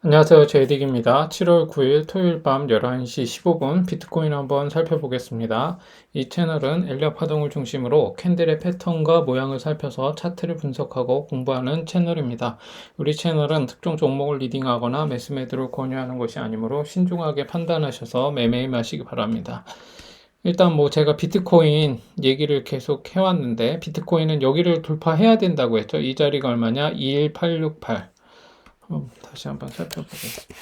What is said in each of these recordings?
안녕하세요. 제이딕입니다. 7월 9일 토요일 밤 11시 15분 비트코인 한번 살펴보겠습니다. 이 채널은 엘리엇 파동을 중심으로 캔들의 패턴과 모양을 살펴서 차트를 분석하고 공부하는 채널입니다. 우리 채널은 특정 종목을 리딩하거나 매수 매도를 권유하는 것이 아니므로 신중하게 판단하셔서 매매임하시기 바랍니다. 일단 뭐 제가 비트코인 얘기를 계속 해왔는데 비트코인은 여기를 돌파해야 된다고 했죠. 이 자리가 얼마냐? 21868. 다시 한번 살펴보겠습니다.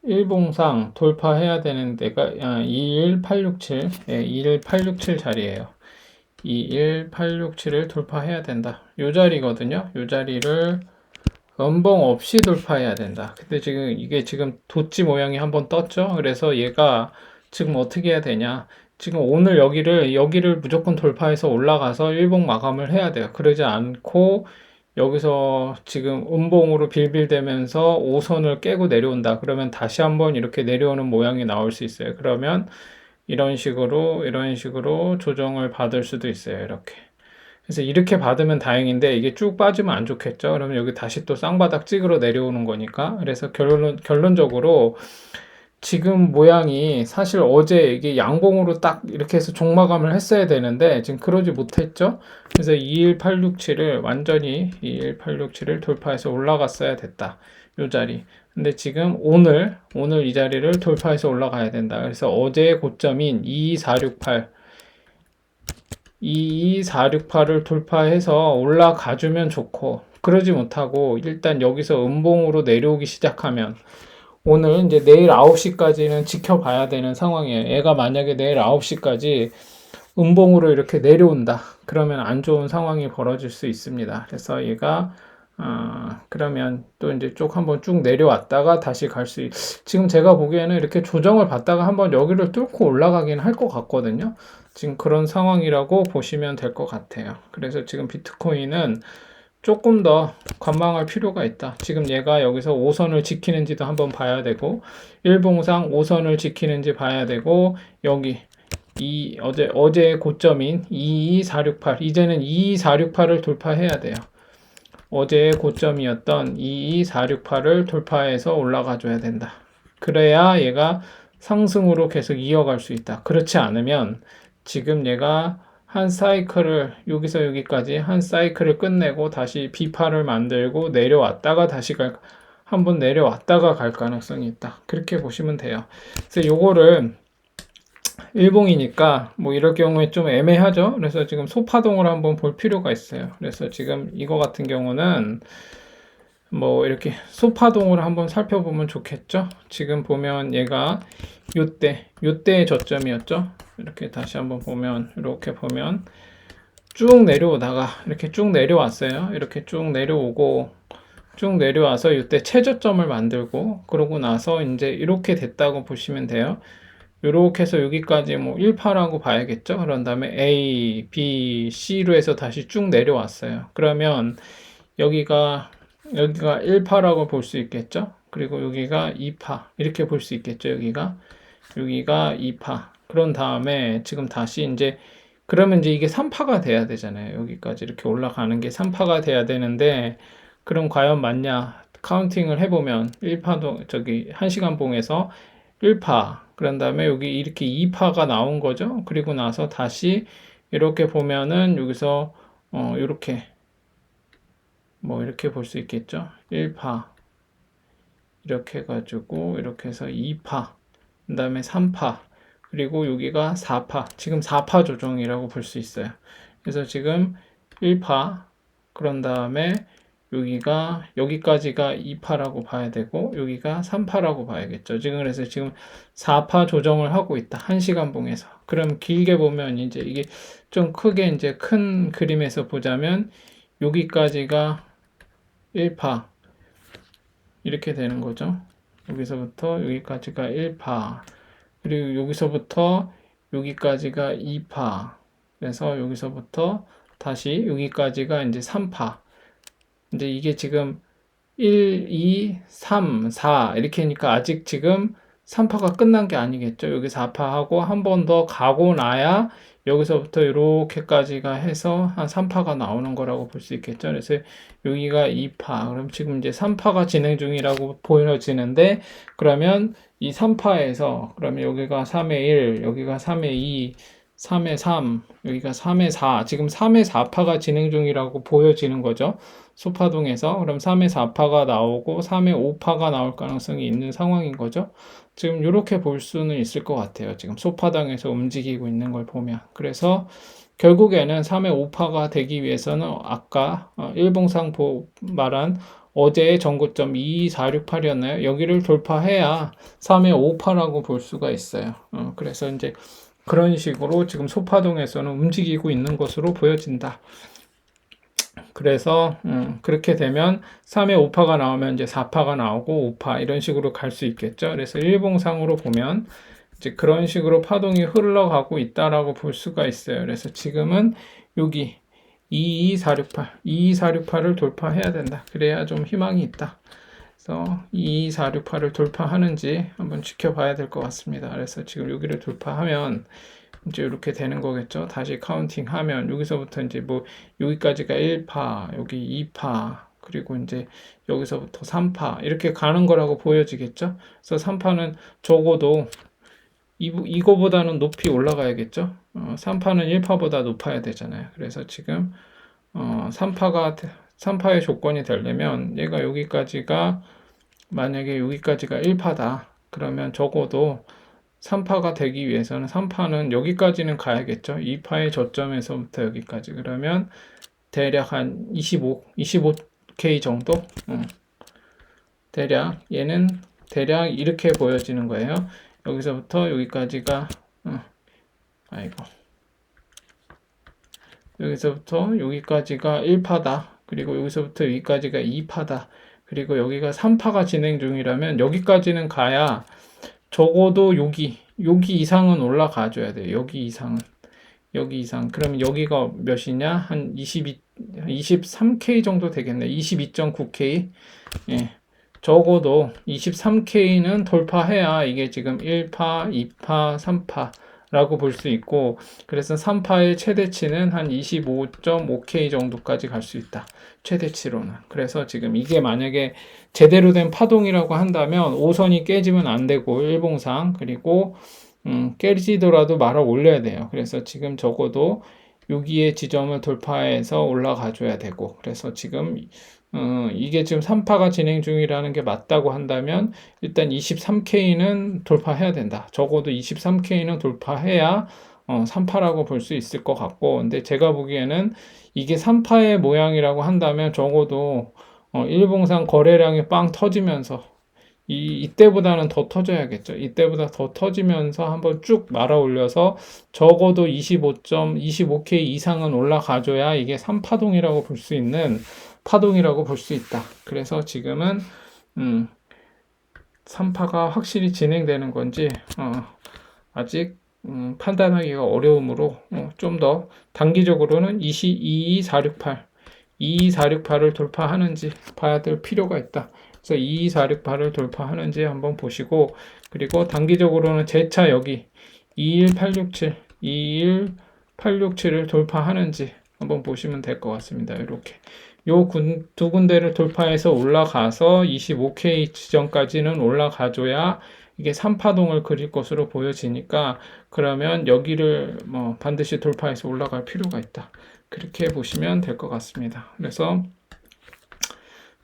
일봉상 돌파해야 되는 데가 21867, 21867 자리예요. 21867을 돌파해야 된다. 요 자리거든요. 요 자리를 연봉 없이 돌파해야 된다. 근데 지금 이게 지금 도치 모양이 한번 떴죠. 그래서 얘가 지금 어떻게 해야 되냐? 지금 오늘 여기를 무조건 돌파해서 올라가서 일봉 마감을 해야 돼요. 그러지 않고 여기서 지금 음봉으로 빌빌대면서 5선을 깨고 내려온다. 그러면 다시 한번 이렇게 내려오는 모양이 나올 수 있어요. 그러면 이런 식으로 조정을 받을 수도 있어요. 이렇게. 그래서 이렇게 받으면 다행인데 이게 쭉 빠지면 안 좋겠죠. 그러면 여기 다시 또 쌍바닥 찍으러 내려오는 거니까. 그래서 결론적으로 지금 모양이 사실 어제 이게 양봉으로 딱 이렇게 해서 종마감을 했어야 되는데 지금 그러지 못했죠. 그래서 21867을 완전히 21867을 돌파해서 올라갔어야 됐다. 요 자리. 근데 지금 오늘 이 자리를 돌파해서 올라가야 된다. 그래서 어제의 고점인 22468 22468을 돌파해서 올라가주면 좋고 그러지 못하고 일단 여기서 음봉으로 내려오기 시작하면 오늘 이제 내일 9시까지는 지켜봐야 되는 상황이에요. 얘가 만약에 내일 9시까지 음봉으로 이렇게 내려온다. 그러면 안 좋은 상황이 벌어질 수 있습니다. 그래서 얘가 그러면 또 이제 한번 쭉 내려왔다가 다시 지금 제가 보기에는 이렇게 조정을 받다가 한번 여기를 뚫고 올라가긴 할 것 같거든요. 지금 그런 상황이라고 보시면 될 것 같아요. 그래서 지금 비트코인은 조금 더 관망할 필요가 있다. 지금 얘가 여기서 5선을 지키는지도 한번 봐야 되고, 일봉상 5선을 지키는지 봐야 되고, 여기 어제 고점인 22468 이제는 22468을 돌파해야 돼요. 어제의 고점이었던 22468을 돌파해서 올라가 줘야 된다. 그래야 얘가 상승으로 계속 이어갈 수 있다. 그렇지 않으면 지금 얘가 한 사이클을 여기서 여기까지 한 사이클을 끝내고 다시 비파를 만들고 내려왔다가 한번 내려왔다가 갈 가능성이 있다. 그렇게 보시면 돼요. 그래서 요거를 일봉이니까 뭐 이럴 경우에 좀 애매하죠. 그래서 지금 소파동을 한번 볼 필요가 있어요. 그래서 지금 이거 같은 경우는 뭐 이렇게 소파동을 한번 살펴보면 좋겠죠. 지금 보면 얘가 요때의 저점이었죠. 이렇게 다시 한번 보면 이렇게 보면 쭉 내려오다가 이렇게 쭉 내려왔어요. 이렇게 쭉 내려오고 쭉 내려와서 이때 최저점을 만들고 그러고 나서 이제 이렇게 됐다고 보시면 돼요. 이렇게 해서 여기까지 뭐 1파라고 봐야겠죠. 그런 다음에 A, B, C로 해서 다시 쭉 내려왔어요. 그러면 여기가 1파라고 볼 수 있겠죠. 그리고 여기가 2파 이렇게 볼 수 있겠죠. 여기가 2파. 그런 다음에 지금 다시 이제 그러면 이제 이게 3파가 돼야 되잖아요. 여기까지 이렇게 올라가는 게 3파가 돼야 되는데 그럼 과연 맞냐? 카운팅을 해보면 1파도 저기 1시간 봉에서 1파 그런 다음에 여기 이렇게 2파가 나온 거죠. 그리고 나서 다시 이렇게 보면은 여기서 이렇게 뭐 이렇게 볼 수 있겠죠. 1파 이렇게 해가지고 이렇게 해서 2파 그 다음에 3파 그리고 여기가 4파 지금 4파 조정이라고 볼 수 있어요. 그래서 지금 1파 그런 다음에 여기까지가 2파라고 봐야 되고 여기가 3파라고 봐야겠죠. 지금 그래서 지금 4파 조정을 하고 있다. 1시간 봉에서. 그럼 길게 보면 이제 이게 좀 크게 이제 큰 그림에서 보자면 여기까지가 1파 이렇게 되는 거죠. 여기서부터 여기까지가 1파 그리고 여기서부터 여기까지가 2파 그래서 여기서부터 다시 여기까지가 이제 3파 이제 이게 지금 1, 2, 3, 4 이렇게 하니까 아직 지금 3파가 끝난 게 아니겠죠. 여기 4파하고 한 번 더 가고 나야 여기서부터 이렇게까지가 해서 한 3파가 나오는 거라고 볼 수 있겠죠. 그래서 여기가 2파, 그럼 지금 이제 3파가 진행 중이라고 보여지는데, 그러면 이 3파에서 그러면 여기가 3의 1, 여기가 3의 2, 3의 3, 여기가 3의 4, 지금 3의 4파가 진행 중이라고 보여지는 거죠. 소파동에서. 그럼 3의 4파가 나오고 3의 5파가 나올 가능성이 있는 상황인 거죠. 지금 이렇게 볼 수는 있을 것 같아요. 지금 소파당에서 움직이고 있는 걸 보면. 그래서 결국에는 3의 5파가 되기 위해서는 아까 일봉상 말한 어제의 전고점 22468이었나요? 여기를 돌파해야 3의 5파라고 볼 수가 있어요. 그래서 이제 그런 식으로 지금 소파동에서는 움직이고 있는 것으로 보여진다. 그래서 그렇게 되면 3의 5파가 나오면 이제 4파가 나오고 5파 이런 식으로 갈 수 있겠죠. 그래서 일봉상으로 보면 이제 그런 식으로 파동이 흘러가고 있다라고 볼 수가 있어요. 그래서 지금은 여기 22468을 돌파해야 된다. 그래야 좀 희망이 있다. 그래서 22468을 돌파하는지 한번 지켜봐야 될 것 같습니다. 그래서 지금 여기를 돌파하면 이제 이렇게 되는 거겠죠. 다시 카운팅 하면 여기서부터 이제 뭐 여기까지가 1파, 여기 2파, 그리고 이제 여기서부터 3파 이렇게 가는 거라고 보여지겠죠. 그래서 3파는 적어도 이거보다는 높이 올라가야겠죠. 3파는 1파보다 높아야 되잖아요. 그래서 지금 3파의 조건이 되려면 얘가 여기까지가 만약에 여기까지가 1파다. 그러면 적어도 3파가 되기 위해서는 3파는 여기까지는 가야겠죠. 2파의 저점에서부터 여기까지. 그러면 대략 한 25K 정도? 대략 얘는 대략 이렇게 보여지는 거예요. 여기서부터 여기까지가 아이고 여기서부터 여기까지가 1파다. 그리고 여기서부터 여기까지가 2파다. 그리고 여기가 3파가 진행 중이라면 여기까지는 가야 적어도 여기 이상은 올라가줘야 돼요. 여기 이상. 그러면 여기가 몇이냐? 한 23K 정도 되겠네. 22.9K. 예. 적어도 23K는 돌파해야 이게 지금 1파, 2파, 3파 라고 볼 수 있고, 그래서 3파의 최대치는 한 25.5K 정도까지 갈 수 있다. 최대치로는. 그래서 지금 이게 만약에 제대로 된 파동이라고 한다면 5선이 깨지면 안 되고 일봉상, 그리고 깨지더라도 말아 올려야 돼요. 그래서 지금 적어도 여기의 지점을 돌파해서 올라가 줘야 되고, 그래서 지금 이게 지금 3파가 진행 중이라는 게 맞다고 한다면 일단 23K는 돌파해야 된다. 적어도 23K는 돌파해야 3파라고 볼 수 있을 것 같고, 근데 제가 보기에는 이게 3파의 모양이라고 한다면 적어도 일봉상 거래량이 빵 터지면서 이때보다는 더 터져야겠죠. 이때보다 더 터지면서 한번 쭉 말아 올려서 적어도 25K 이상은 올라가줘야 이게 3파동이라고 볼 수 있는 파동이라고 볼 수 있다. 그래서 지금은 3파가 확실히 진행되는 건지 아직 판단하기가 어려우므로 좀 더 단기적으로는 22468을 돌파하는지 봐야 될 필요가 있다. 그래서 22468을 돌파하는지 한번 보시고, 그리고 단기적으로는 재차 여기 21867을 돌파하는지 한번 보시면 될 것 같습니다. 이렇게 두 군데를 돌파해서 올라가서 25K 지점까지는 올라가줘야 이게 3파동을 그릴 것으로 보여지니까, 그러면 여기를 반드시 돌파해서 올라갈 필요가 있다. 그렇게 보시면 될 것 같습니다. 그래서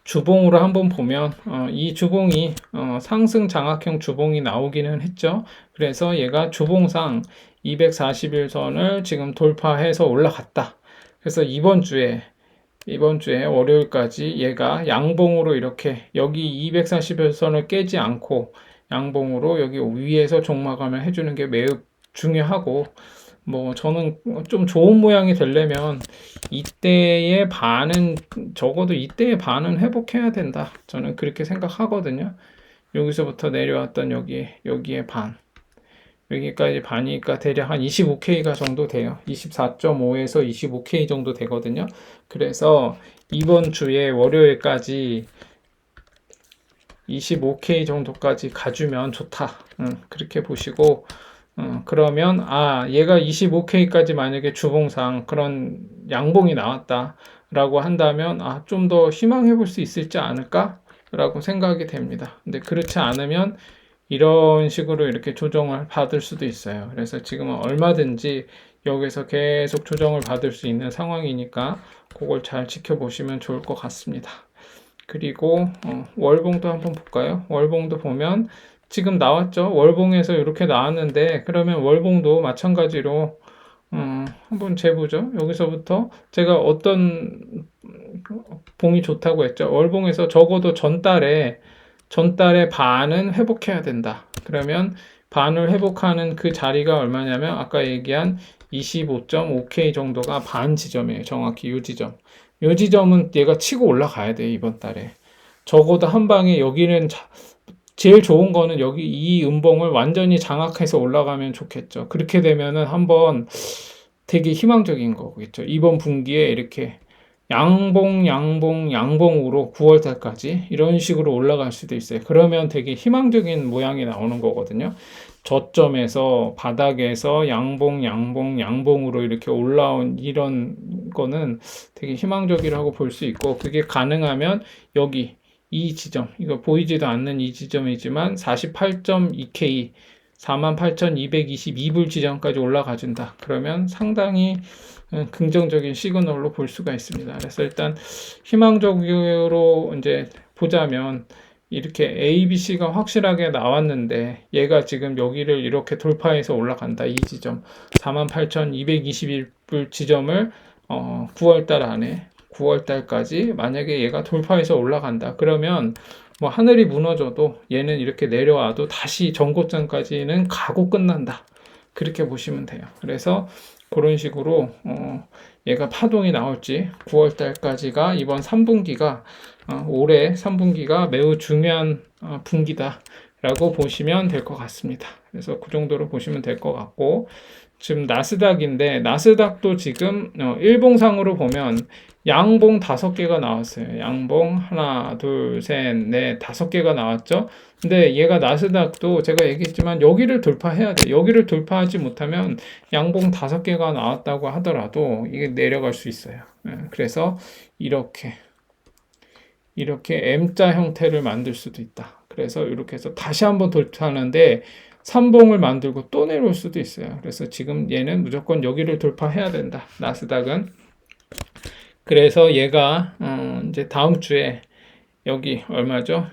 주봉으로 한번 보면 이 주봉이 상승 장악형 주봉이 나오기는 했죠. 그래서 얘가 주봉상 241선을 지금 돌파해서 올라갔다. 그래서 이번 주에 월요일까지 얘가 양봉으로 이렇게 여기 241선을 깨지 않고 양봉으로 여기 위에서 종마감을 해주는 게 매우 중요하고, 저는 좀 좋은 모양이 되려면 적어도 이때의 반은 회복해야 된다. 저는 그렇게 생각하거든요. 여기서부터 내려왔던 여기에 반. 여기까지 반이니까 대략 한 25K가 정도 돼요. 24.5에서 25K 정도 되거든요. 그래서 이번 주에 월요일까지 25K 정도까지 가주면 좋다. 그렇게 보시고, 그러면 얘가 25K까지 만약에 주봉상 그런 양봉이 나왔다라고 한다면 좀 더 희망해 볼 수 있을지 않을까라고 생각이 됩니다. 근데 그렇지 않으면 이런 식으로 이렇게 조정을 받을 수도 있어요. 그래서 지금은 얼마든지 여기서 계속 조정을 받을 수 있는 상황이니까 그걸 잘 지켜보시면 좋을 것 같습니다. 그리고 월봉도 한번 볼까요? 월봉도 보면 지금 나왔죠? 월봉에서 이렇게 나왔는데 그러면 월봉도 마찬가지로 한번 재보죠. 여기서부터 제가 어떤 봉이 좋다고 했죠. 월봉에서 적어도 전달에 반은 회복해야 된다. 그러면 반을 회복하는 그 자리가 얼마냐면 아까 얘기한 25.5K 정도가 반 지점이에요. 정확히 이 지점. 이 지점은 얘가 치고 올라가야 돼요. 이번 달에. 적어도 한 방에 여기는 제일 좋은 거는 여기 이 음봉을 완전히 장악해서 올라가면 좋겠죠. 그렇게 되면은 한번 되게 희망적인 거겠죠. 이번 분기에 이렇게 양봉으로 9월 달까지 이런 식으로 올라갈 수도 있어요. 그러면 되게 희망적인 모양이 나오는 거거든요. 저점에서 바닥에서 양봉으로 이렇게 올라온 이런 거는 되게 희망적이라고 볼 수 있고, 그게 가능하면 여기 이 지점, 이거 보이지도 않는 이 지점이지만 48.2K 48,222불 지점까지 올라가준다. 그러면 상당히 긍정적인 시그널로 볼 수가 있습니다. 그래서 일단 희망적으로 이제 보자면 이렇게 A, B, C가 확실하게 나왔는데 얘가 지금 여기를 이렇게 돌파해서 올라간다. 이 지점 48,221불 지점을 9월달 안에 9월달까지 만약에 얘가 돌파해서 올라간다. 그러면 뭐 하늘이 무너져도 얘는 이렇게 내려와도 다시 전고점까지는 가고 끝난다. 그렇게 보시면 돼요. 그래서 그런 식으로 얘가 파동이 나올지 9월 달까지가 이번 3분기가 올해 3분기가 매우 중요한 분기다라고 보시면 될 것 같습니다. 그래서 그 정도로 보시면 될 것 같고, 지금 나스닥인데 나스닥도 지금 일봉상으로 보면 양봉 5개가 나왔어요. 양봉 하나, 둘, 셋, 넷, 5개가 나왔죠. 근데 얘가 나스닥도 제가 얘기했지만 여기를 돌파해야 돼. 여기를 돌파하지 못하면 양봉 5개가 나왔다고 하더라도 이게 내려갈 수 있어요. 그래서 이렇게 M자 형태를 만들 수도 있다. 그래서 이렇게 해서 다시 한번 돌파하는데 3봉을 만들고 또 내려올 수도 있어요. 그래서 지금 얘는 무조건 여기를 돌파해야 된다. 나스닥은. 그래서 얘가 이제 다음 주에 여기 얼마죠?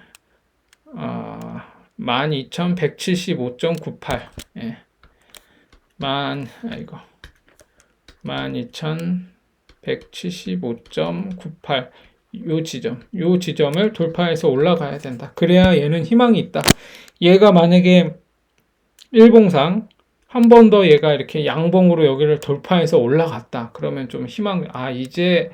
12,175.98. 예. 12,175.98. 요 지점을 돌파해서 올라가야 된다. 그래야 얘는 희망이 있다. 얘가 만약에 일봉상 한 번 더 얘가 이렇게 양봉으로 여기를 돌파해서 올라갔다. 그러면 좀 이제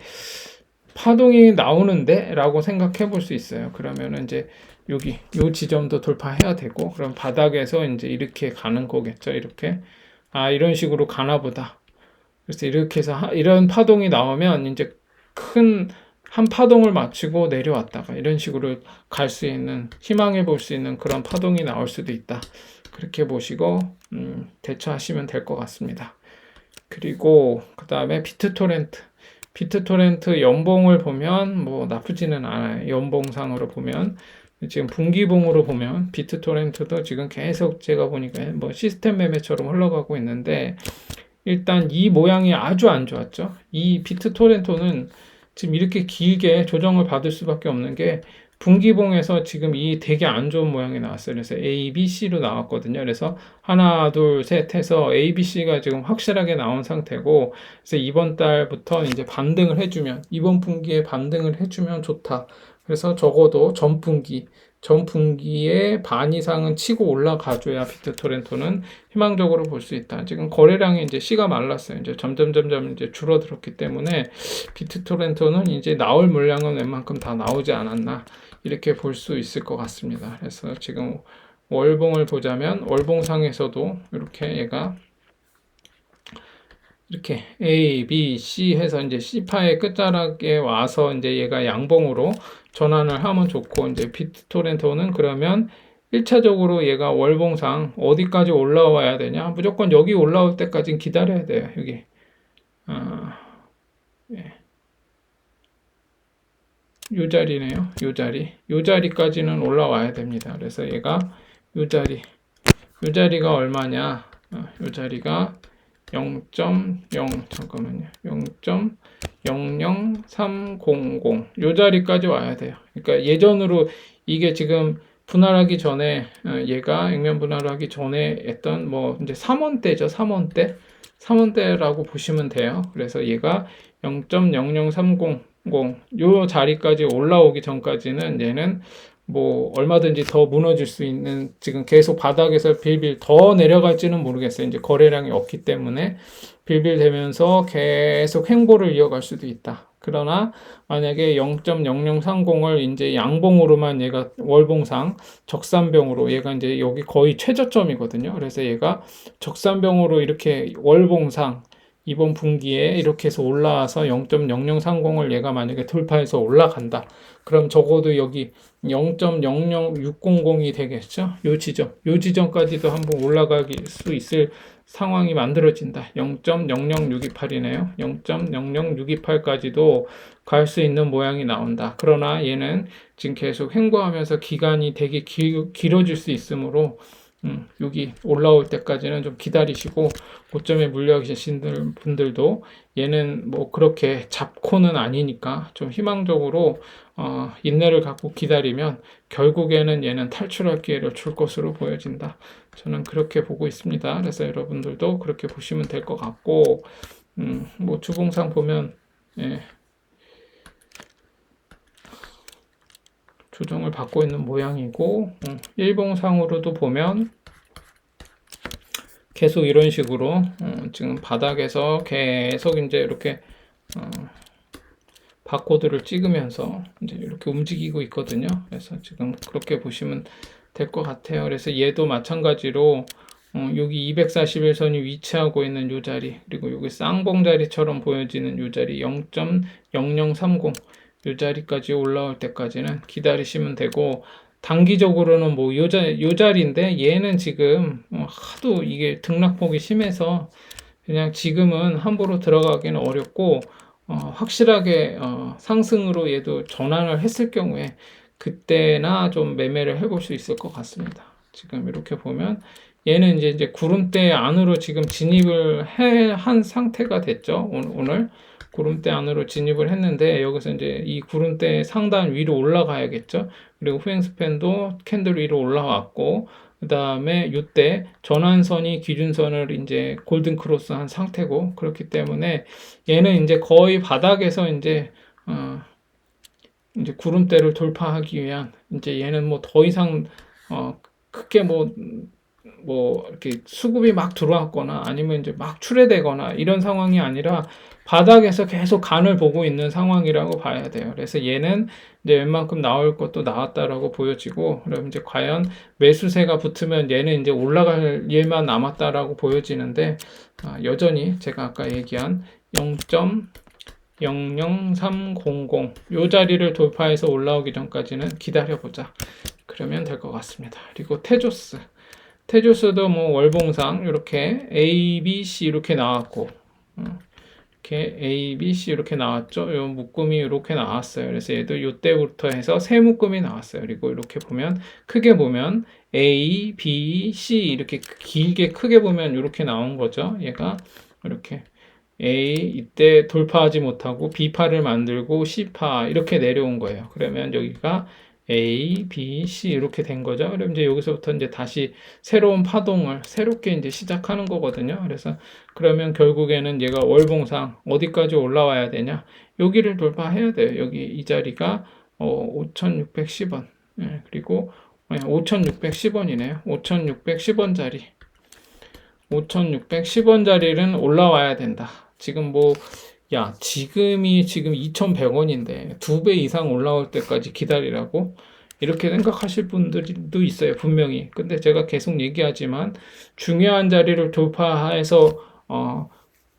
파동이 나오는데? 라고 생각해 볼 수 있어요. 그러면은 이제 여기, 요 지점도 돌파해야 되고, 그럼 바닥에서 이제 이렇게 가는 거겠죠. 이렇게. 이런 식으로 가나 보다. 그래서 이렇게 해서 이런 파동이 나오면 이제 큰 한 파동을 마치고 내려왔다가 이런 식으로 갈 수 있는, 희망해 볼 수 있는 그런 파동이 나올 수도 있다. 그렇게 보시고 대처하시면 될 것 같습니다. 그리고 그 다음에 비트토렌트 연봉을 보면 뭐 나쁘지는 않아요. 연봉상으로 보면 지금 분기봉으로 보면 비트토렌트도 지금 계속 제가 보니까 뭐 시스템 매매처럼 흘러가고 있는데, 일단 이 모양이 아주 안 좋았죠. 이 비트토렌토는 지금 이렇게 길게 조정을 받을 수밖에 없는 게 분기봉에서 지금 이 되게 안 좋은 모양이 나왔어요. 그래서 A, B, C로 나왔거든요. 그래서 하나, 둘, 셋 해서 A, B, C가 지금 확실하게 나온 상태고, 그래서 이번 달부터 이제 반등을 해주면, 이번 분기에 반등을 해주면 좋다. 그래서 적어도 전 분기에 반 이상은 치고 올라가줘야 비트토렌토는 희망적으로 볼 수 있다. 지금 거래량이 이제 C가 말랐어요. 이제 점점 이제 줄어들었기 때문에 비트토렌토는 이제 나올 물량은 웬만큼 다 나오지 않았나, 이렇게 볼 수 있을 것 같습니다. 그래서 지금 월봉을 보자면 월봉상에서도 이렇게 얘가 이렇게 A, B, C 해서 이제 C파의 끝자락에 와서 이제 얘가 양봉으로 전환을 하면 좋고, 이제 비트토렌토는 그러면 1차적으로 얘가 월봉상 어디까지 올라와야 되냐? 무조건 여기 올라올 때까지는 기다려야 돼요. 여기. 예. 요 자리네요. 요 자리. 요 자리까지는 올라와야 됩니다. 그래서 얘가 요 자리. 요 자리가 얼마냐? 요 자리가 0.0 잠깐만요. 0.00300 요 자리까지 와야 돼요. 그러니까 예전으로 이게 지금 분할하기 전에 얘가 액면 분할하기 전에 했던 뭐 이제 3원대죠. 3원대라고 보시면 돼요. 그래서 얘가 0.00300 요 자리까지 올라오기 전까지는 얘는 뭐 얼마든지 더 무너질 수 있는, 지금 계속 바닥에서 빌빌 더 내려갈지는 모르겠어요. 이제 거래량이 없기 때문에 빌빌대면서 계속 횡보를 이어갈 수도 있다. 그러나 만약에 0.0030을 이제 양봉으로만 얘가 월봉상 적산병으로 얘가 이제 여기 거의 최저점이거든요. 그래서 얘가 적산병으로 이렇게 월봉상 이번 분기에 이렇게 해서 올라와서 0.0030을 얘가 만약에 돌파해서 올라간다. 그럼 적어도 여기 0.00600이 되겠죠. 요 지점까지도 한번 올라갈 수 있을 상황이 만들어진다. 0.00628이네요. 0.00628까지도 갈 수 있는 모양이 나온다. 그러나 얘는 지금 계속 횡보하면서 기간이 되게 길어질 수 있으므로 여기 올라올 때까지는 좀 기다리시고, 고점에 물려 계신 분들도 얘는 뭐 그렇게 잡코는 아니니까 좀 희망적으로 인내를 갖고 기다리면 결국에는 얘는 탈출할 기회를 줄 것으로 보여진다. 저는 그렇게 보고 있습니다. 그래서 여러분들도 그렇게 보시면 될 것 같고, 뭐 주봉상 보면 예, 조정을 받고 있는 모양이고, 일봉상으로도 보면 계속 이런 식으로 지금 바닥에서 계속 이제 이렇게 바코드를 찍으면서 이제 이렇게 움직이고 있거든요. 그래서 지금 그렇게 보시면 될 것 같아요. 그래서 얘도 마찬가지로 여기 241선이 위치하고 있는 이 자리, 그리고 여기 쌍봉 자리처럼 보여지는 이 자리 0.0030 이 자리까지 올라올 때까지는 기다리시면 되고, 단기적으로는 뭐 요 자리인데 얘는 지금 하도 이게 등락폭이 심해서 그냥 지금은 함부로 들어가기는 어렵고, 확실하게 상승으로 얘도 전환을 했을 경우에 그때나 좀 매매를 해볼 수 있을 것 같습니다. 지금 이렇게 보면 얘는 이제 구름대 안으로 지금 진입을 한 상태가 됐죠. 오늘 구름대 안으로 진입을 했는데, 여기서 이제 이 구름대 상단 위로 올라가야겠죠. 그리고 후행 스팬도 캔들 위로 올라왔고, 그 다음에 이때 전환선이 기준선을 이제 골든 크로스 한 상태고, 그렇기 때문에 얘는 이제 거의 바닥에서 이제 이제 구름대를 돌파하기 위한, 이제 얘는 뭐 더 이상 크게 뭐 이렇게 수급이 막 들어왔거나 아니면 이제 막 출회되거나 이런 상황이 아니라 바닥에서 계속 간을 보고 있는 상황이라고 봐야 돼요. 그래서 얘는 이제 웬만큼 나올 것도 나왔다라고 보여지고, 그럼 이제 과연 매수세가 붙으면 얘는 이제 올라갈 일만 남았다라고 보여지는데, 여전히 제가 아까 얘기한 0.00300 요 자리를 돌파해서 올라오기 전까지는 기다려보자. 그러면 될 것 같습니다. 그리고 테조스도 뭐 월봉상 이렇게 A, B, C 이렇게 나왔고, 이렇게 A, B, C 이렇게 나왔죠. 요 묶음이 이렇게 나왔어요. 그래서 얘도 요때부터 해서 세 묶음이 나왔어요. 그리고 이렇게 보면 크게 보면 A, B, C 이렇게 길게 크게 보면 이렇게 나온 거죠. 얘가 이렇게 A 이때 돌파하지 못하고 B파를 만들고 C파 이렇게 내려온 거예요. 그러면 여기가 A, B, C 이렇게 된 거죠. 그럼 이제 여기서부터 이제 다시 새로운 파동을 새롭게 이제 시작하는 거거든요. 그래서 그러면 결국에는 얘가 월봉상 어디까지 올라와야 되냐? 여기를 돌파해야 돼요. 여기 이 자리가 5,610원. 예, 그리고 5,610원이네요. 5,610원 자리. 5,610원 자리는 올라와야 된다. 지금 지금이 지금 2,100원인데 2배 이상 올라올 때까지 기다리라고? 이렇게 생각하실 분들도 있어요, 분명히. 근데 제가 계속 얘기하지만 중요한 자리를 돌파해서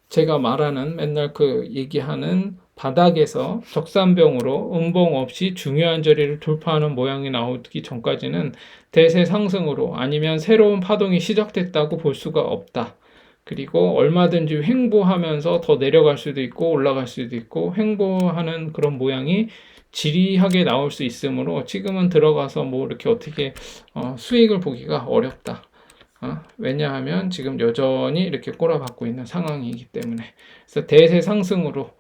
제가 말하는 맨날 그 얘기하는 바닥에서 적산병으로 음봉 없이 중요한 자리를 돌파하는 모양이 나오기 전까지는 대세 상승으로 아니면 새로운 파동이 시작됐다고 볼 수가 없다. 그리고 얼마든지 횡보하면서 더 내려갈 수도 있고 올라갈 수도 있고 횡보하는 그런 모양이 지리하게 나올 수 있으므로 지금은 들어가서 뭐 이렇게 어떻게 수익을 보기가 어렵다. 왜냐하면 지금 여전히 이렇게 꼬라박고 있는 상황이기 때문에. 그래서 대세 상승으로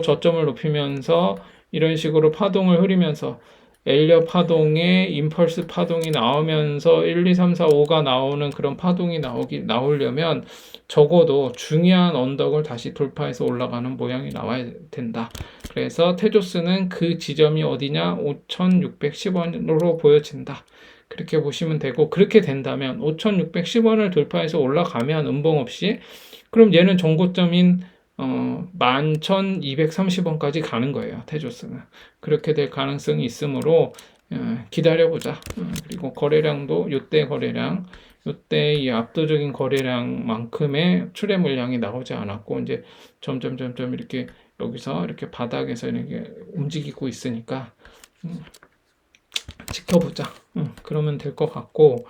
저점을 높이면서 이런 식으로 파동을 흐리면서 엘리엇 파동에 임펄스 파동이 나오면서 1, 2, 3, 4, 5가 나오는 그런 파동이 나오려면 적어도 중요한 언덕을 다시 돌파해서 올라가는 모양이 나와야 된다. 그래서 테조스는 그 지점이 어디냐? 5,610원으로 보여진다. 그렇게 보시면 되고, 그렇게 된다면 5,610원을 돌파해서 올라가면 음봉 없이, 그럼 얘는 정고점인 11,230원까지 가는 거예요. 테조스는. 그렇게 될 가능성이 있으므로 기다려보자. 그리고 거래량도 요때 거래량, 요때 이 압도적인 거래량만큼의 출애 물량이 나오지 않았고 이제 점점 이렇게 여기서 이렇게 바닥에서 이렇게 움직이고 있으니까 지켜보자. 그러면 될 것 같고,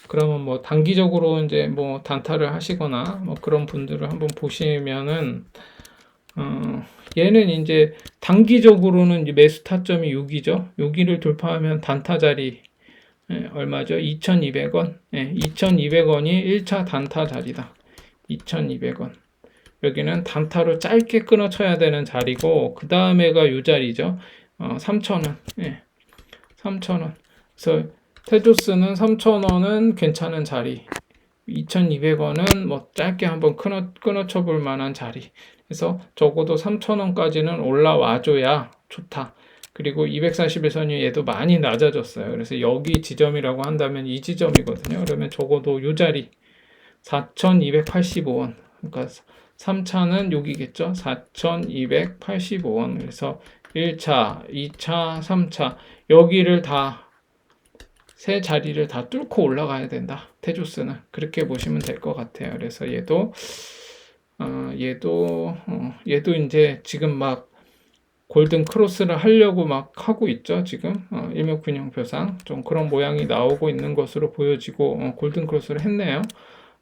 그러면 뭐 단기적으로 이제 뭐 단타를 하시거나 뭐 그런 분들을 한번 보시면은 얘는 이제 단기적으로는 이제 매수 타점이 여기죠. 여기를 돌파하면 단타 자리 얼마죠? 2,200원. 2,200원이 1차 단타 자리다. 2,200원. 여기는 단타로 짧게 끊어쳐야 되는 자리고 그 다음에가 이 자리죠. 3,000원. 3,000원. 그래서 테조스는 3,000원은 괜찮은 자리. 2,200원은 뭐 짧게 한번 끊어쳐 볼 만한 자리. 그래서 적어도 3,000원까지는 올라와줘야 좋다. 그리고 241선이 얘도 많이 낮아졌어요. 그래서 여기 지점이라고 한다면 이 지점이거든요. 그러면 적어도 이 자리 4,285원. 그러니까 3차는 여기겠죠. 4,285원. 그래서 1차, 2차, 3차 여기를 다 세 자리를 다 뚫고 올라가야 된다. 테조스는 그렇게 보시면 될 것 같아요. 그래서 얘도 이제 지금 막 골든 크로스를 하려고 막 하고 있죠. 지금 일목균형표상 좀 그런 모양이 나오고 있는 것으로 보여지고 골든 크로스를 했네요.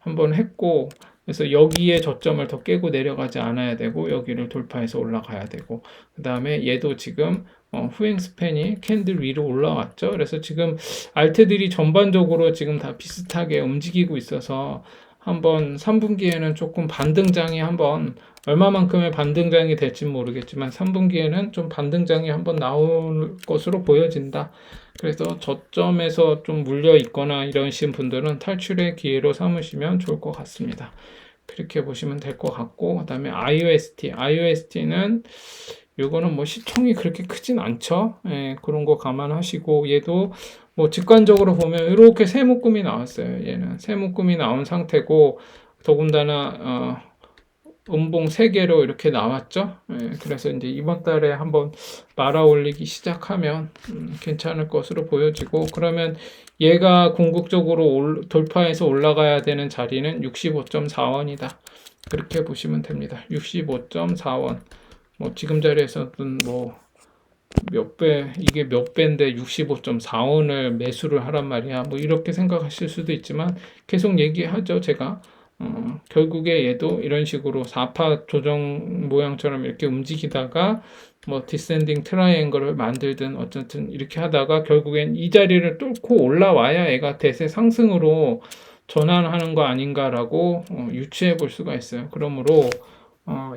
한번 했고 그래서 여기에 저점을 더 깨고 내려가지 않아야 되고 여기를 돌파해서 올라가야 되고 그 다음에 얘도 지금 후행 스팬이 캔들 위로 올라왔죠. 그래서 지금 알트들이 전반적으로 지금 다 비슷하게 움직이고 있어서 한번 3분기에는 조금 반등장이 한번 얼마만큼의 반등장이 될지 모르겠지만 3분기에는 좀 반등장이 한번 나올 것으로 보여진다. 그래서 저점에서 좀 물려 있거나 이러신 분들은 탈출의 기회로 삼으시면 좋을 것 같습니다. 그렇게 보시면 될 것 같고, 그 다음에 IOST는 이거는 뭐 시총이 그렇게 크진 않죠. 그런 거 감안하시고 얘도 뭐 직관적으로 보면 이렇게 세 묶음이 나왔어요. 얘는 세 묶음이 나온 상태고 더군다나 음봉 3개로 이렇게 나왔죠. 그래서 이제 이번 달에 한번 말아 올리기 시작하면 괜찮을 것으로 보여지고 그러면 얘가 궁극적으로 돌파해서 올라가야 되는 자리는 65.4원이다. 그렇게 보시면 됩니다. 65.4원. 뭐 지금 자리에서는 뭐 몇 배, 이게 몇 배인데 65.4원을 매수를 하란 말이야. 뭐 이렇게 생각하실 수도 있지만 계속 얘기하죠, 제가. 결국에 얘도 이런 식으로 4파 조정 모양처럼 이렇게 움직이다가 뭐 디센딩 트라이앵글을 만들든 어쨌든 이렇게 하다가 결국엔 이 자리를 뚫고 올라와야 얘가 대세 상승으로 전환하는 거 아닌가라고 유추해 볼 수가 있어요. 그러므로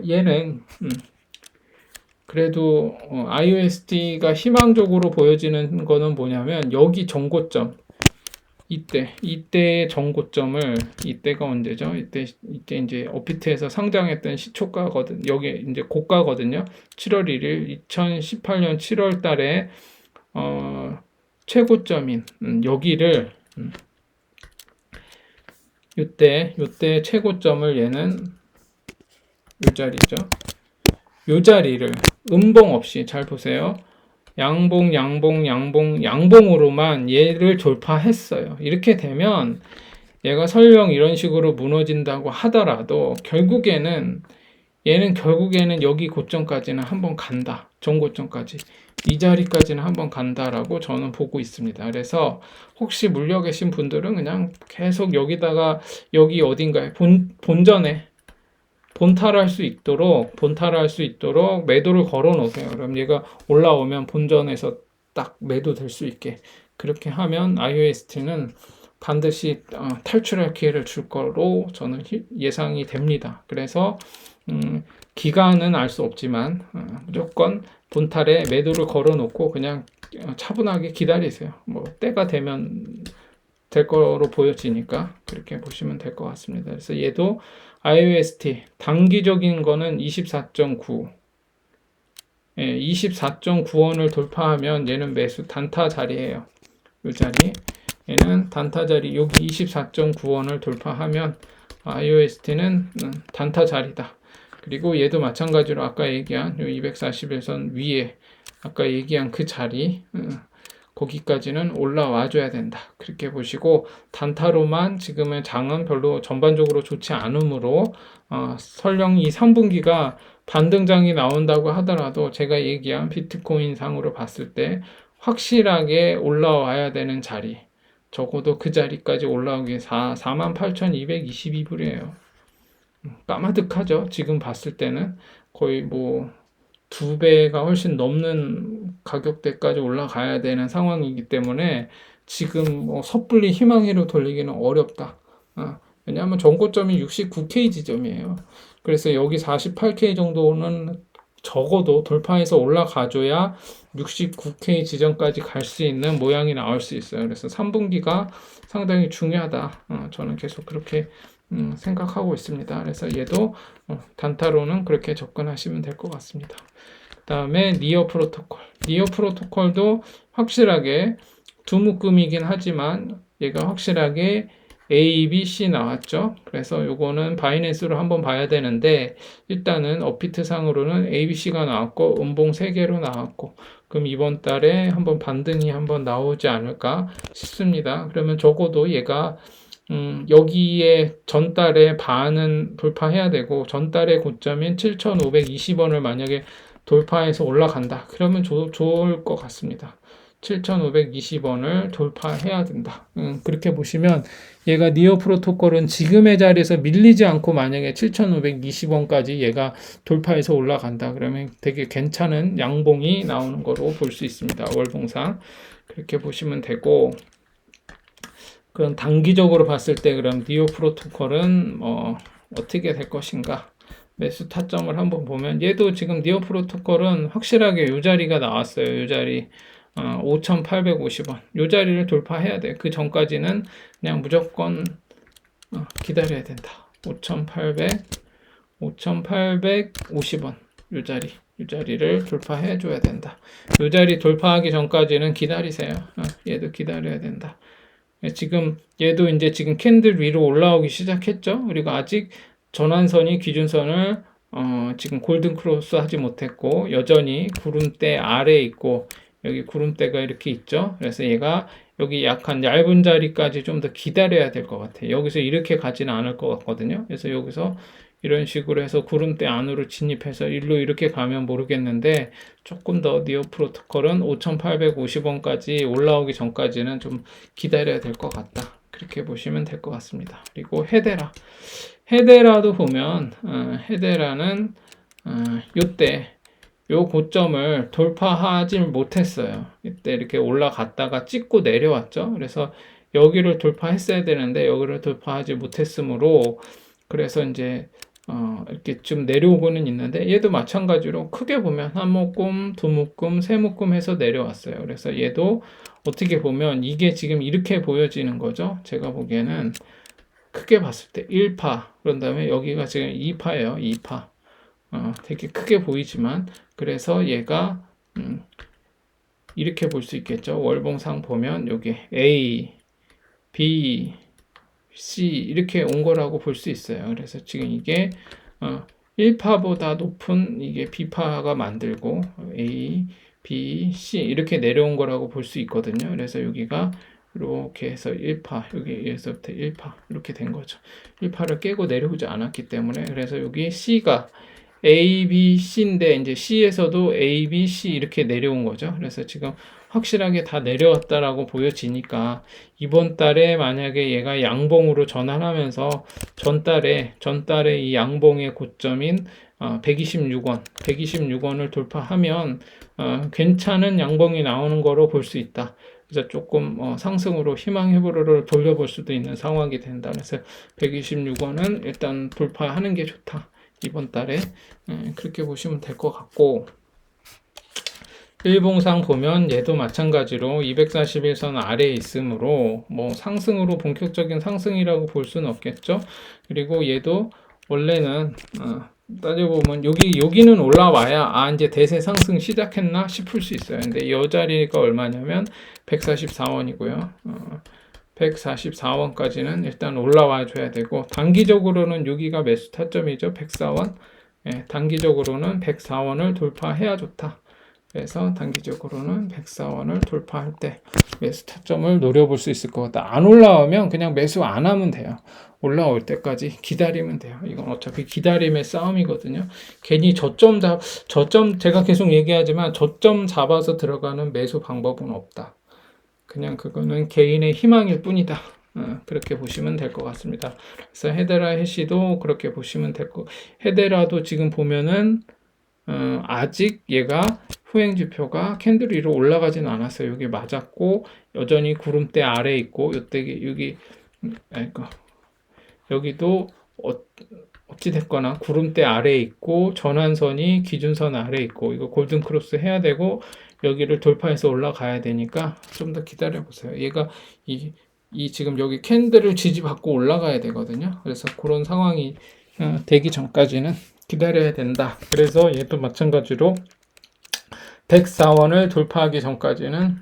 얘는 그래도 IOST가 희망적으로 보여지는 거는 뭐냐면 여기 정고점 이때의 정고점을 이때가 언제죠? 이때 이제 업비트에서 상장했던 시초가거든. 여기 이제 고가거든요. 7월 1일 2018년 7월 달에 최고점인 여기를 요때 최고점을 얘는 요 자리죠. 요 자리를 음봉 없이 잘 보세요. 양봉으로만 얘를 돌파했어요. 이렇게 되면 얘가 설령 이런 식으로 무너진다고 하더라도 결국에는 얘는 결국에는 여기 고점까지는 한번 간다. 전고점까지. 이 자리까지는 한번 간다라고 저는 보고 있습니다. 그래서 혹시 물려 계신 분들은 그냥 계속 여기다가 여기 어딘가에 본전에 본탈할 수 있도록 매도를 걸어 놓으세요. 그럼 얘가 올라오면 본전에서 딱 매도될 수 있게 그렇게 하면 IOST는 반드시 탈출할 기회를 줄 거로 저는 예상이 됩니다. 그래서 기간은 알 수 없지만 무조건 본탈에 매도를 걸어 놓고 그냥 차분하게 기다리세요. 뭐 때가 되면 될 거로 보여지니까 그렇게 보시면 될 것 같습니다. 그래서 얘도 IOST 단기적인 거는 24.9 24.9원을 돌파하면 얘는 매수 단타 자리예요. 이 자리 얘는 단타 자리 여기 24.9원을 돌파하면 IOST는 단타 자리다. 그리고 얘도 마찬가지로 아까 얘기한 241선 위에 아까 얘기한 그 자리 거기까지는 올라와 줘야 된다. 그렇게 보시고 단타로만 지금은 장은 별로 전반적으로 좋지 않으므로 설령 이 3분기가 반등장이 나온다고 하더라도 제가 얘기한 비트코인 상으로 봤을 때 확실하게 올라와야 되는 자리 적어도 그 자리까지 올라오기 48,222불이에요. 까마득하죠. 지금 봤을 때는 거의 뭐 2배가 훨씬 넘는 가격대까지 올라가야 되는 상황이기 때문에 지금 뭐 섣불리 희망으로 돌리기는 어렵다. 왜냐하면 전고점이 69K 지점이에요. 그래서 여기 48K 정도는 적어도 돌파해서 올라가줘야 69K 지점까지 갈 수 있는 모양이 나올 수 있어요. 그래서 3분기가 상당히 중요하다. 저는 계속 그렇게 생각하고 있습니다. 그래서 얘도 단타로는 그렇게 접근하시면 될 것 같습니다. 그 다음에 니어 프로토콜. 니어 프로토콜도 확실하게 두 묶음이긴 하지만 얘가 확실하게 A, B, C 나왔죠. 그래서 요거는 바이낸스로 한번 봐야 되는데 일단은 업비트 상으로는 A, B, C가 나왔고 음봉 3개로 나왔고 그럼 이번 달에 한번 반등이 한번 나오지 않을까 싶습니다. 그러면 적어도 얘가 여기에 전달에 반은 돌파해야 되고 전달의 고점인 7,520원을 만약에 돌파해서 올라간다. 그러면 좋을 것 같습니다. 7,520원을 돌파해야 된다. 그렇게 보시면 얘가 니어 프로토콜은 지금의 자리에서 밀리지 않고 만약에 7,520원까지 얘가 돌파해서 올라간다. 그러면 되게 괜찮은 양봉이 나오는 거로 볼 수 있습니다. 월봉상. 그렇게 보시면 되고 그럼 단기적으로 봤을 때 그럼 니오 프로토콜은 어떻게 될 것인가? 매수 타점을 한번 보면 얘도 지금 니오 프로토콜은 확실하게 이 자리가 나왔어요. 이 자리 5,850원. 이 자리를 돌파해야 돼. 그 전까지는 그냥 무조건 기다려야 된다. 5,850원. 이 자리를 돌파해 줘야 된다. 이 자리 돌파하기 전까지는 기다리세요. 얘도 기다려야 된다. 지금 얘도 이제 지금 캔들 위로 올라오기 시작했죠. 그리고 아직 전환선이 기준선을 지금 골든 크로스 하지 못했고 여전히 구름대 아래에 있고 여기 구름대가 이렇게 있죠. 그래서 얘가 여기 약간 얇은 자리까지 좀 더 기다려야 될 것 같아요. 여기서 이렇게 가지는 않을 것 같거든요. 그래서 여기서 이런 식으로 해서 구름대 안으로 진입해서 일로 이렇게 가면 모르겠는데 조금 더 니어 프로토콜은 5,850원까지 올라오기 전까지는 좀 기다려야 될 것 같다. 그렇게 보시면 될 것 같습니다. 그리고 헤데라도 보면 헤데라는 요때 요 고점을 돌파하지 못했어요. 이때 이렇게 올라갔다가 찍고 내려왔죠. 그래서 여기를 돌파했어야 되는데 여기를 돌파하지 못했으므로 그래서 이제 이렇게 좀 내려오고는 있는데 얘도 마찬가지로 크게 보면 한 묶음, 두 묶음, 세 묶음 해서 내려왔어요. 그래서 얘도 어떻게 보면 이게 지금 이렇게 보여지는 거죠. 제가 보기에는 크게 봤을 때 1파, 그런 다음에 여기가 지금 2파예요. 2파. 되게 크게 보이지만 그래서 얘가 이렇게 볼 수 있겠죠. 월봉상 보면 여기 A, B, C 이렇게 온 거라고 볼 수 있어요. 그래서 지금 이게 1파보다 높은 이게 B파가 만들고 A, B, C 이렇게 내려온 거라고 볼 수 있거든요. 그래서 여기가 이렇게 해서 1파 여기에서부터 1파 이렇게 된 거죠. 1파를 깨고 내려오지 않았기 때문에 그래서 여기 C가 A, B, C인데 이제 C에서도 A, B, C 이렇게 내려온 거죠. 그래서 지금 확실하게 다 내려왔다라고 보여지니까 이번 달에 만약에 얘가 양봉으로 전환하면서 전달에 이 양봉의 고점인 126원, 126원을 돌파하면 괜찮은 양봉이 나오는 거로 볼 수 있다. 그래서 조금 상승으로 희망 회로를 돌려볼 수도 있는 상황이 된다. 그래서 126원은 일단 돌파하는 게 좋다. 이번 달에 그렇게 보시면 될 것 같고, 일봉상 보면 얘도 마찬가지로 241선 아래에 있으므로 뭐 상승으로 본격적인 상승이라고 볼 수는 없겠죠. 그리고 얘도 원래는 따져보면 여기는 올라와야 이제 대세 상승 시작했나 싶을 수 있어요. 근데 이 자리가 얼마냐면 144원이고요. 144원까지는 일단 올라와 줘야 되고, 단기적으로는 여기가 매수 타점이죠. 104원. 단기적으로는 104원을 돌파해야 좋다. 그래서 단기적으로는 104원을 돌파할 때 매수 타점을 노려볼 수 있을 것 같다. 안 올라오면 그냥 매수 안 하면 돼요. 올라올 때까지 기다리면 돼요. 이건 어차피 기다림의 싸움이거든요. 괜히 저점 제가 계속 얘기하지만 저점 잡아서 들어가는 매수 방법은 없다. 그냥 그거는 개인의 희망일 뿐이다. 그렇게 보시면 될 것 같습니다. 그래서 헤데라 해시도 그렇게 보시면 될 거. 헤데라도 지금 보면은 아직 얘가 후행 지표가 캔들 위로 올라가진 않았어요. 여기 맞았고 여전히 구름대 아래에 있고 여기도 어찌 됐거나 구름대 아래에 있고 전환선이 기준선 아래에 있고 이거 골든 크로스 해야 되고 여기를 돌파해서 올라가야 되니까 좀 더 기다려 보세요. 얘가 이 지금 여기 캔들을 지지받고 올라가야 되거든요. 그래서 그런 상황이 되기 전까지는 기다려야 된다. 그래서 얘도 마찬가지로 104원을 돌파하기 전까지는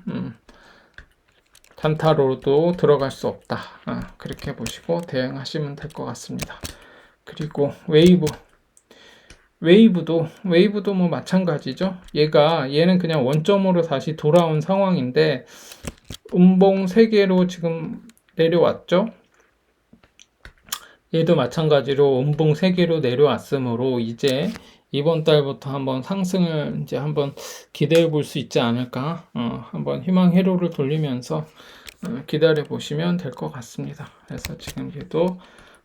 단타로도 들어갈 수 없다. 그렇게 보시고 대응하시면 될 것 같습니다. 그리고 웨이브도 뭐 마찬가지죠. 얘는 그냥 원점으로 다시 돌아온 상황인데 음봉 3개로 지금 내려왔죠. 얘도 마찬가지로 음봉 3개로 내려왔으므로 이제 이번 달부터 한번 상승을 이제 한번 기대해 볼 수 있지 않을까. 한번 희망 회로를 돌리면서 기다려 보시면 될 것 같습니다. 그래서 지금 얘도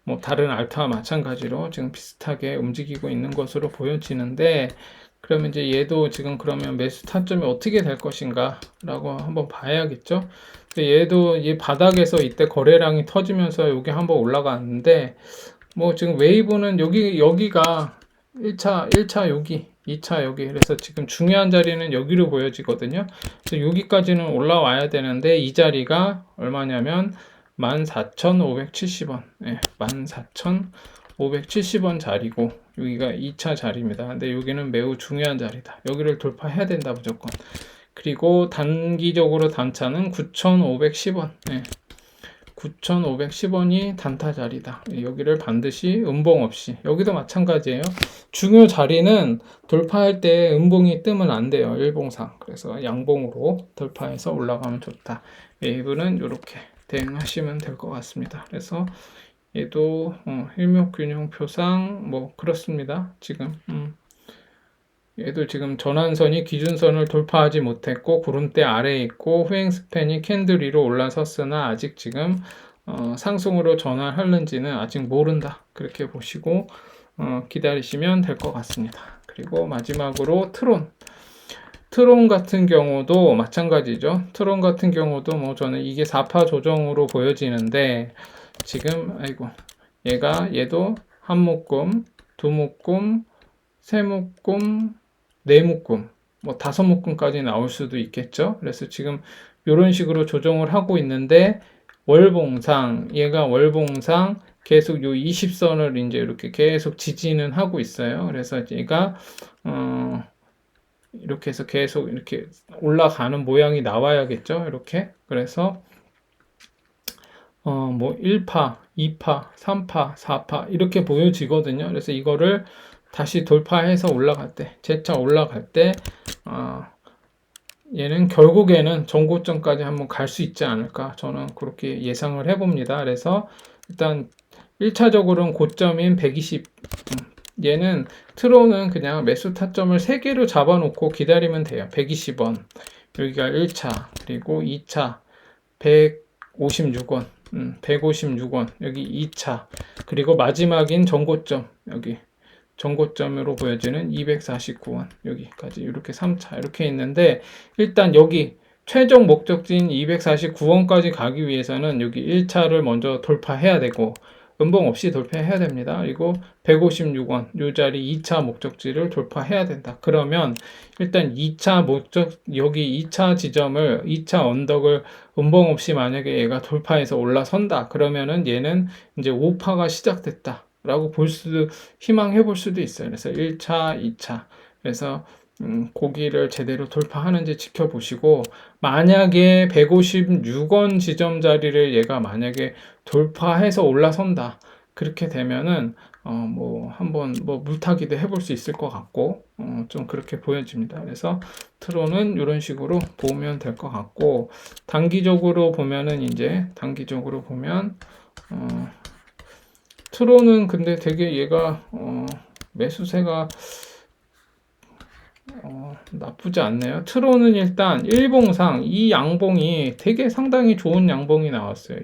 뭐 다른 알타와 마찬가지로 지금 비슷하게 움직이고 있는 것으로 보여지는데, 그러면 이제 얘도 지금 그러면 매수 타점이 어떻게 될 것인가 라고 한번 봐야겠죠. 얘도 이 바닥에서 이때 거래량이 터지면서 여기 한번 올라갔는데, 뭐 지금 웨이브는 여기가 1차 여기, 2차 여기, 그래서 지금 중요한 자리는 여기로 보여지거든요. 그래서 여기까지는 올라와야 되는데 이 자리가 얼마냐면 14,570원, 14,570원 자리고 여기가 2차 자리입니다. 근데 여기는 매우 중요한 자리다. 여기를 돌파해야 된다 무조건. 그리고 단기적으로 단차는 9,510원. 9,510원이 단타 자리다. 여기를 반드시 음봉 없이, 여기도 마찬가지예요. 중요 자리는 돌파할 때 음봉이 뜨면 안 돼요. 일봉상. 그래서 양봉으로 돌파해서 올라가면 좋다. 웨이브는 이렇게 대응하시면 될 것 같습니다. 그래서 얘도 일목균형표상 뭐 그렇습니다. 지금 얘도 지금 전환선이 기준선을 돌파하지 못했고 구름대 아래에 있고 후행 스팬이 캔들 위로 올라섰으나 아직 지금 상승으로 전환하는지는 아직 모른다. 그렇게 보시고 기다리시면 될 것 같습니다. 그리고 마지막으로 트론 같은 경우도 마찬가지죠. 트론 같은 경우도 뭐 저는 이게 4파 조정으로 보여지는데 지금 얘도 한 묶음, 두 묶음, 세 묶음, 네 묶음, 뭐 5묶음까지 나올 수도 있겠죠. 그래서 지금 이런 식으로 조정을 하고 있는데 얘가 월봉상 계속 요 20선을 이제 이렇게 계속 지지는 하고 있어요. 그래서 얘가 이렇게 해서 계속 이렇게 올라가는 모양이 나와야겠죠. 이렇게. 그래서 뭐 1파, 2파, 3파, 4파 이렇게 보여지거든요. 그래서 이거를 다시 돌파해서 재차 올라갈 때 얘는 결국에는 전고점까지 한번 갈 수 있지 않을까, 저는 그렇게 예상을 해봅니다. 그래서 일단 1차적으로는 고점인 얘는 트론은 그냥 매수 타점을 3개로 잡아놓고 기다리면 돼요. 120원, 여기가 1차, 그리고 2차 156원, 156원, 여기 2차, 그리고 마지막인 전고점, 여기 전고점으로 보여지는 249원, 여기까지 이렇게 3차 이렇게 있는데, 일단 여기 최종 목적지인 249원까지 가기 위해서는 여기 1차를 먼저 돌파해야 되고, 음봉 없이 돌파해야 됩니다. 그리고 156원 이 자리 2차 목적지를 돌파해야 된다. 그러면 일단 2차 목적, 여기 2차 지점을, 2차 언덕을 음봉 없이 만약에 얘가 돌파해서 올라선다. 그러면은 얘는 이제 5파가 시작됐다 라고 희망해 볼 수도 있어요. 그래서 1차, 2차. 그래서 고기를 제대로 돌파하는지 지켜보시고, 만약에 156원 지점 자리를 얘가 만약에 돌파해서 올라선다. 그렇게 되면은 뭐 한번 뭐 물타기도 해볼 수 있을 것 같고, 좀 그렇게 보여집니다. 그래서 트론은 이런 식으로 보면 될 것 같고, 단기적으로 보면은 이제 단기적으로 보면 트론은 근데 되게 얘가 매수세가 나쁘지 않네요. 트론은 일단 일봉상 이 양봉이 되게 상당히 좋은 양봉이 나왔어요.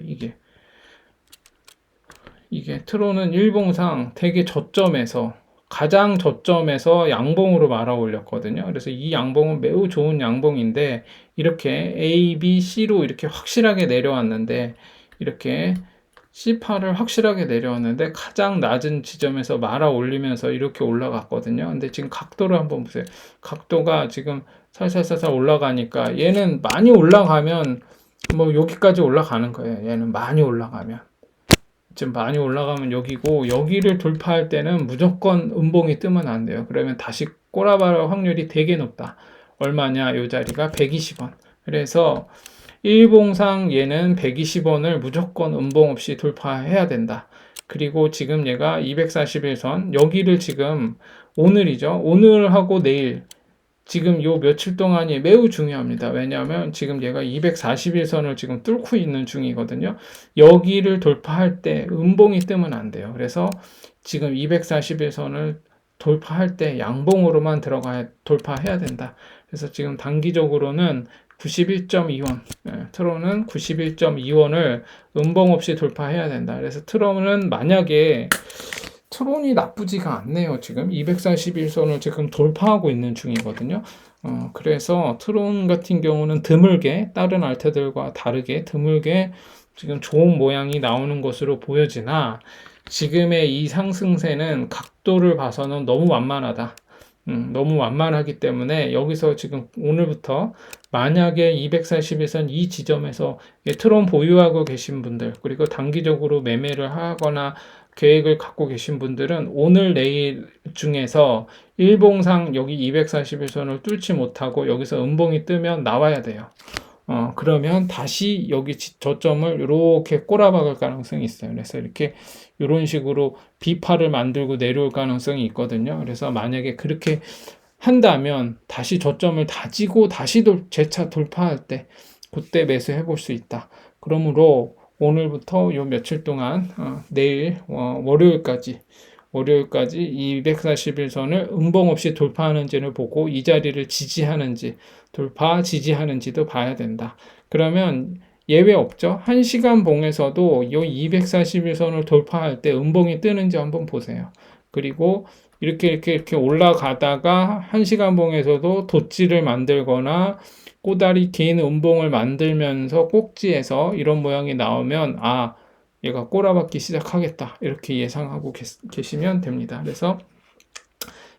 이게 트론은 일봉상 되게 저점에서, 가장 저점에서 양봉으로 말아 올렸거든요. 그래서 이 양봉은 매우 좋은 양봉인데, 이렇게 A, B, C로 이렇게 확실하게 내려왔는데, 이렇게 C8을 확실하게 내려왔는데 가장 낮은 지점에서 말아 올리면서 이렇게 올라갔거든요. 근데 지금 각도를 한번 보세요. 각도가 지금 살살살살 올라가니까, 얘는 많이 올라가면 뭐 여기까지 올라가는 거예요. 얘는 많이 올라가면. 지금 많이 올라가면 여기고, 여기를 돌파할 때는 무조건 음봉이 뜨면 안 돼요. 그러면 다시 꼬라박을 확률이 되게 높다. 얼마냐? 이 자리가 120원. 그래서 일봉상 얘는 120원을 무조건 음봉 없이 돌파해야 된다. 그리고 지금 얘가 241선, 여기를 지금 오늘이죠. 오늘하고 내일, 지금 요 며칠 동안이 매우 중요합니다. 왜냐하면 지금 얘가 241선을 지금 뚫고 있는 중이거든요. 여기를 돌파할 때 음봉이 뜨면 안 돼요. 그래서 지금 241선을 돌파할 때 양봉으로만 돌파해야 된다. 그래서 지금 단기적으로는 91.2원, 트론은 91.2원을 음봉 없이 돌파해야 된다. 그래서 만약에 트론이 나쁘지가 않네요. 지금 241선을 지금 돌파하고 있는 중이거든요. 그래서 트론 같은 경우는 드물게, 다른 알트들과 다르게 드물게 지금 좋은 모양이 나오는 것으로 보여지나, 지금의 이 상승세는 각도를 봐서는 너무 완만하다. 너무 완만하기 때문에 여기서 지금 오늘부터 만약에 241선 이 지점에서 트론 보유하고 계신 분들, 그리고 단기적으로 매매를 하거나 계획을 갖고 계신 분들은 오늘 내일 중에서 일봉상 여기 241선을 뚫지 못하고 여기서 음봉이 뜨면 나와야 돼요. 그러면 다시 여기 저점을 이렇게 꼬라박을 가능성이 있어요. 그래서 이렇게 이런 식으로 비파를 만들고 내려올 가능성이 있거든요. 그래서 만약에 그렇게 한다면 다시 저점을 다지고 다시 재차 돌파할 때 그때 매수해 볼 수 있다. 그러므로 오늘부터 요 며칠 동안 내일 월요일까지 241선을 음봉 없이 돌파하는지를 보고 이 자리를 지지하는지, 지지하는지도 봐야 된다. 그러면 예외 없죠. 1시간 봉에서도 이 241선을 돌파할 때 음봉이 뜨는지 한번 보세요. 그리고 이렇게 올라가다가 1시간 봉에서도 돛지를 만들거나 꼬다리 긴 음봉을 만들면서 꼭지에서 이런 모양이 나오면 얘가 꼬라박기 시작하겠다, 이렇게 예상하고 계시면 됩니다. 그래서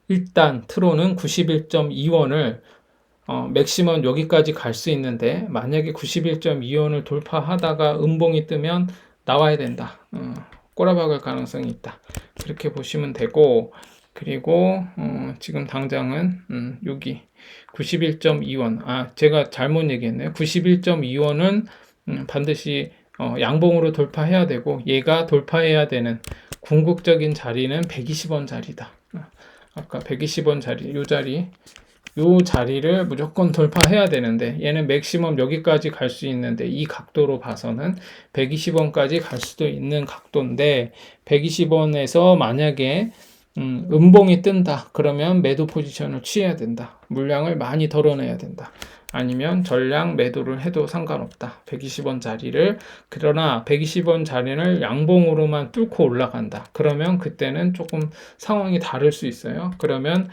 일단 트론은 91.2원을 맥시멈 여기까지 갈 수 있는데, 만약에 91.2원을 돌파하다가 음봉이 뜨면 나와야 된다. 꼬라박을 가능성이 있다. 그렇게 보시면 되고, 그리고 지금 당장은 여기 91.2원, 제가 잘못 얘기했네요. 91.2원은 반드시 양봉으로 돌파해야 되고, 얘가 돌파해야 되는 궁극적인 자리는 120원 자리다. 아까 120원 자리, 요 자리를 무조건 돌파해야 되는데, 얘는 맥시멈 여기까지 갈 수 있는데, 이 각도로 봐서는 120원까지 갈 수도 있는 각도인데, 120원에서 만약에 음봉이 뜬다. 그러면 매도 포지션을 취해야 된다. 물량을 많이 덜어내야 된다. 아니면 전량 매도를 해도 상관없다. 120원 자리를, 그러나 120원 자리를 양봉으로만 뚫고 올라간다. 그러면 그때는 조금 상황이 다를 수 있어요. 그러면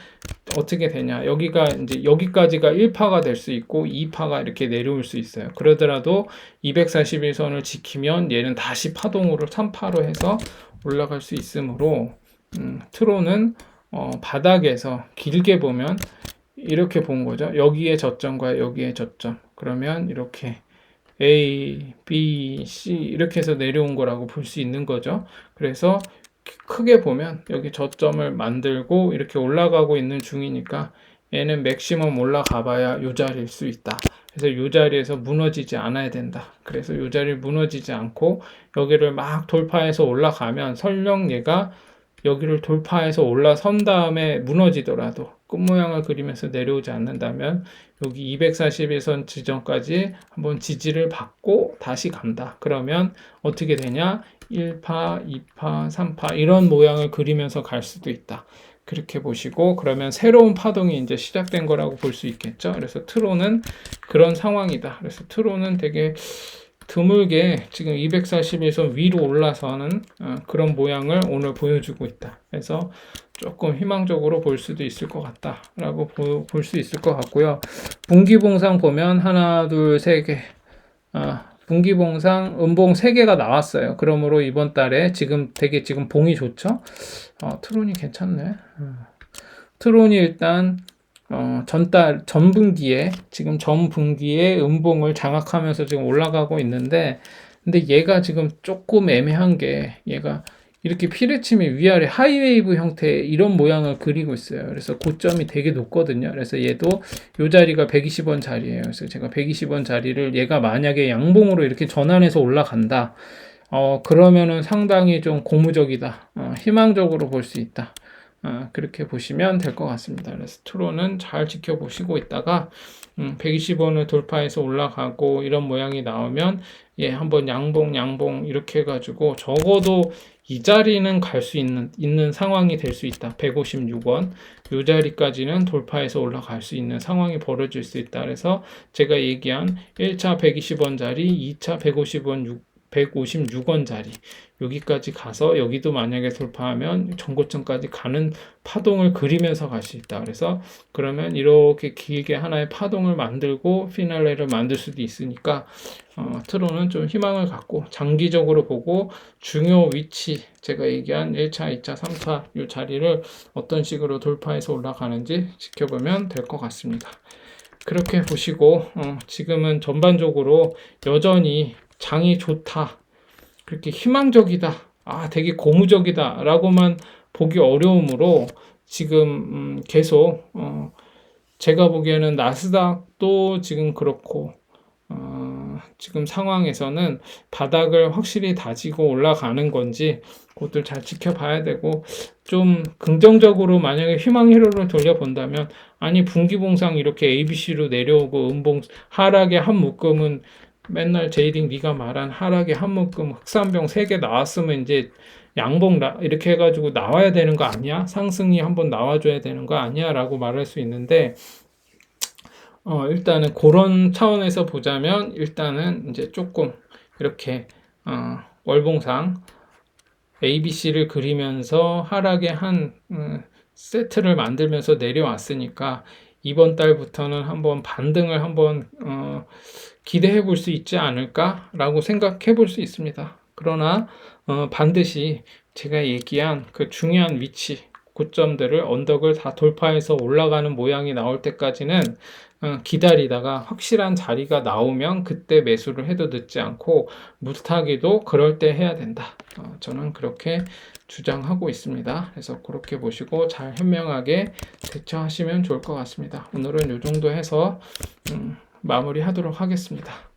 어떻게 되냐? 여기가 이제 여기까지가 1파가 될 수 있고 2파가 이렇게 내려올 수 있어요. 그러더라도 241선을 지키면 얘는 다시 파동으로 3파로 해서 올라갈 수 있으므로 트론은 바닥에서 길게 보면 이렇게 본 거죠. 여기에 저점과 여기에 저점. 그러면 이렇게 A, B, C 이렇게 해서 내려온 거라고 볼 수 있는 거죠. 그래서 크게 보면 여기 저점을 만들고 이렇게 올라가고 있는 중이니까 얘는 맥시멈 올라가 봐야 이 자리일 수 있다. 그래서 이 자리에서 무너지지 않아야 된다. 그래서 이 자리 무너지지 않고 여기를 막 돌파해서 올라가면 설령 얘가 여기를 돌파해서 올라선 다음에 무너지더라도 끝모양을 그리면서 내려오지 않는다면 여기 241선 지점까지 한번 지지를 받고 다시 간다. 그러면 어떻게 되냐? 1파, 2파, 3파 이런 모양을 그리면서 갈 수도 있다. 그렇게 보시고 그러면 새로운 파동이 이제 시작된 거라고 볼 수 있겠죠. 그래서 트론은 그런 상황이다. 그래서 트론은 되게 드물게 지금 241선 위로 올라서는 그런 모양을 오늘 보여주고 있다. 그래서 조금 희망적으로 볼 수도 있을 것 같다라고 볼 수 있을 것 같고요. 분기봉상 보면 하나, 둘, 세 개. 분기봉상 음봉 3개가 나왔어요. 그러므로 이번 달에 지금 되게 지금 봉이 좋죠? 트론이 괜찮네. 트론이 일단 전분기에 지금 전분기에 음봉을 장악하면서 지금 올라가고 있는데, 근데 얘가 지금 조금 애매한 게 얘가 이렇게 피레침이 위아래 하이웨이브 형태의 이런 모양을 그리고 있어요. 그래서 고점이 되게 높거든요. 그래서 얘도 요 자리가 120원 자리예요. 그래서 제가 120원 자리를 얘가 만약에 양봉으로 이렇게 전환해서 올라간다. 그러면은 상당히 좀 고무적이다. 희망적으로 볼 수 있다. 그렇게 보시면 될 것 같습니다. 그래서 트론은 잘 지켜보시고 있다가 120원을 돌파해서 올라가고 이런 모양이 나오면 한번 양봉 이렇게 해가지고 적어도 이 자리는 갈 수 있는 상황이 될 수 있다. 156원 이 자리까지는 돌파해서 올라갈 수 있는 상황이 벌어질 수 있다. 그래서 제가 얘기한 1차 120원 자리, 2차 156원 자리 여기까지 가서 여기도 만약에 돌파하면 전고점까지 가는 파동을 그리면서 갈 수 있다. 그래서 그러면 이렇게 길게 하나의 파동을 만들고 피날레를 만들 수도 있으니까 트론은 좀 희망을 갖고 장기적으로 보고 중요 위치 제가 얘기한 1차, 2차, 3차 이 자리를 어떤 식으로 돌파해서 올라가는지 지켜보면 될 것 같습니다. 그렇게 보시고 지금은 전반적으로 여전히 장이 좋다. 그렇게 희망적이다. 되게 고무적이다. 라고만 보기 어려우므로 지금 계속 제가 보기에는 나스닥도 지금 그렇고 지금 상황에서는 바닥을 확실히 다지고 올라가는 건지 그것들 잘 지켜봐야 되고 좀 긍정적으로 만약에 희망 회로를 돌려본다면 아니 분기봉상 이렇게 ABC로 내려오고 음봉 하락의 한 묶음은 맨날 제이딩 네가 말한 하락의 한 묶음 흑산병 3개 나왔으면 이제 양봉 이렇게 해가지고 나와야 되는 거 아니야? 상승이 한번 나와줘야 되는 거 아니야? 라고 말할 수 있는데 일단은 그런 차원에서 보자면 일단은 이제 조금 이렇게 월봉상 ABC를 그리면서 하락의 한 세트를 만들면서 내려왔으니까 이번 달부터는 한번 반등을 한번 기대해 볼 수 있지 않을까라고 생각해 볼 수 있습니다. 그러나 반드시 제가 얘기한 그 중요한 위치, 고점들을 언덕을 다 돌파해서 올라가는 모양이 나올 때까지는 기다리다가 확실한 자리가 나오면 그때 매수를 해도 늦지 않고 무타기도 그럴 때 해야 된다. 저는 그렇게 주장하고 있습니다. 그래서 그렇게 보시고 잘 현명하게 대처하시면 좋을 것 같습니다. 오늘은 이 정도 해서 마무리하도록 하겠습니다.